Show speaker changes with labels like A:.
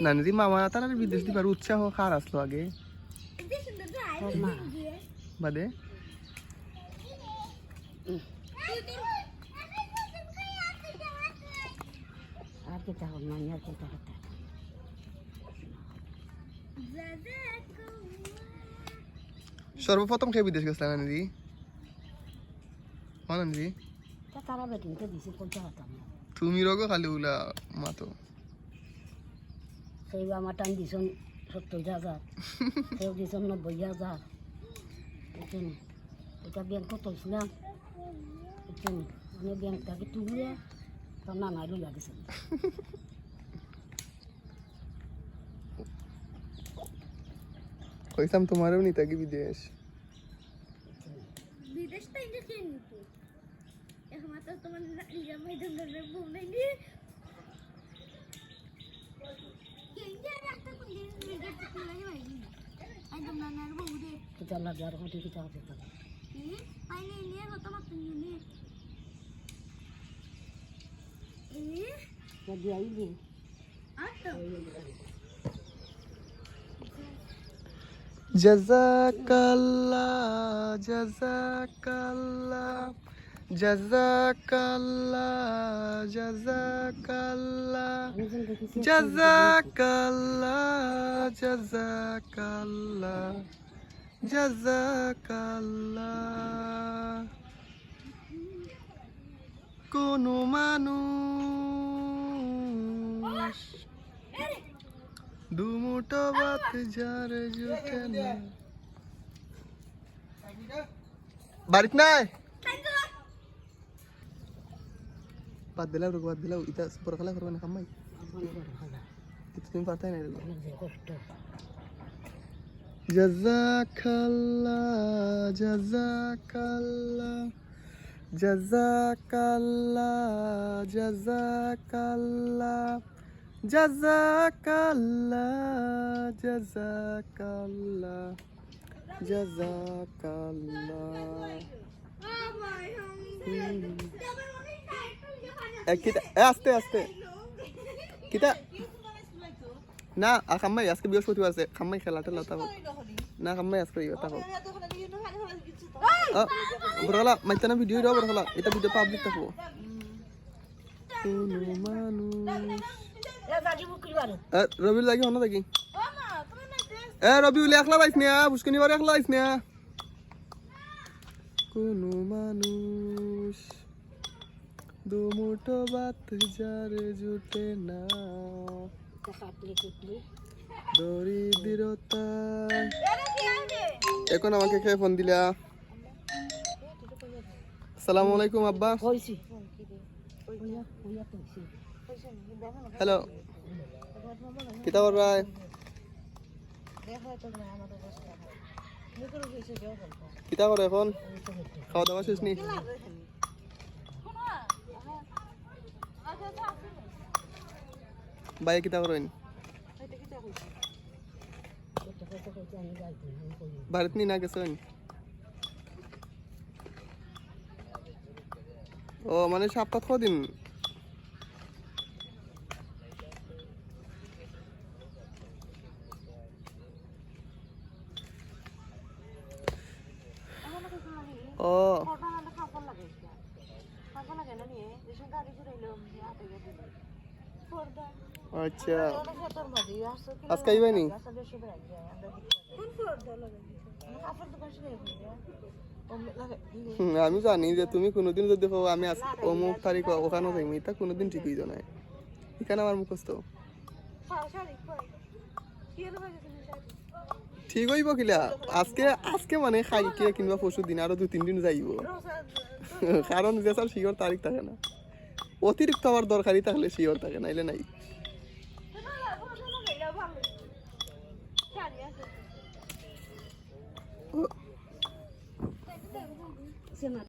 A: নানি মামা তারা বিদেশ দিবার উৎসাহ কার আসলো আগে বাদে সর্বপ্রথম কে বিদেশ গেছিল নানি নানি তুমি রোগ খালি উলা মাতো
B: সেই আমার টান দিছন 70,000 কেউ দিছন 90,000 বুঝছেন এটা ব্যাংক তুলছিলাম বুঝছেন মানে ব্যাংকটাকে তুলে তো নানাই লইয়া গেছেন
A: কইতাম তোমারও নিতে কি বিদেশ
C: বিদেশটা ইন্ডিয়া কে নিত এখন তো তোমার ইয়া মাইদান ধরে বউ নাই নি ইন্ডিয়া একটা কোন দিন বিদেশ থেকে লাগে ভাই আই তো নানার বউ রে
B: তো চালা যার কোটি কি চাও তো
C: কি পাইলে নিয়ে কত মাত্র নিয়ে
B: না দিয়ে আইলি
C: আচ্ছা
A: জাযাকাল্লাহ জাযাকাল্লাহ জাযাকাল্লাহ জাযাকাল্লাহ জাযাকাল্লাহ জাযাকাল্লাহ জাযাকাল্লাহ কোন মানুষ দুমুঠো ভাত যার জুটে না বাড়িত নাই বাদ দিলাও ইটা সুপার খেলা করবে না কামাই তুমি পারতাই নাই জাযাকাল্লাহ জাযাকাল্লাহ জাযাকাল্লাহ জাযাকাল্লাহ জাযাকাল্লাহ জাযাকাল্লাহ জাযাকাল্লাহ কিতা আস্তে আস্তে কিতা না খাম্মাই আজকে বৃহস্পতিবার আছে খাম্মাই খেলা টেলা তা না খাম্মাই আজকে ইয়া তা বড়লা মাইতানা ভিডিও দাও বড়লা এটা ভিডিও পাবলিক থাকবো কোন মানুষ রবিউল লাগি হন দেখি রবিউল একলা পাইছ না বুঝকে নিবার একলা পাইছ না কোন মানুষ দুমুঠো ভাত যার জুটে না দরিদ্রতা এখন আমাকে কে ফোন দিলা আসসালামু আলাইকুম আব্বা হ্যালো কিতা কর রায় কিতা করে এখন খাওয়া দাওয়া শেষ নি বাইরে কিতা করেন ভারত নি না গেছেন ও মানে সপ্তাহ কদিন ও আচ্ছা আজকে আইবাই নি আমি জানি যে তুমি কোনোদিন যদি দেখো আমি অমুক তারিখ ওখানে থাকবো এটা কোনোদিন ঠিক হইতো না এখানে আমার মুখস্থ ঠিক হইব কিলা আজকে আজকে মানে কালকে কিংবা পরশু দিন আরো 2-3 দিন যাইব কারণ যে স্যার শিওর তারিখ থাকে না অতিরিক্ত আমার দরকারি থাকলে শিওর থাকে নাইলে নাই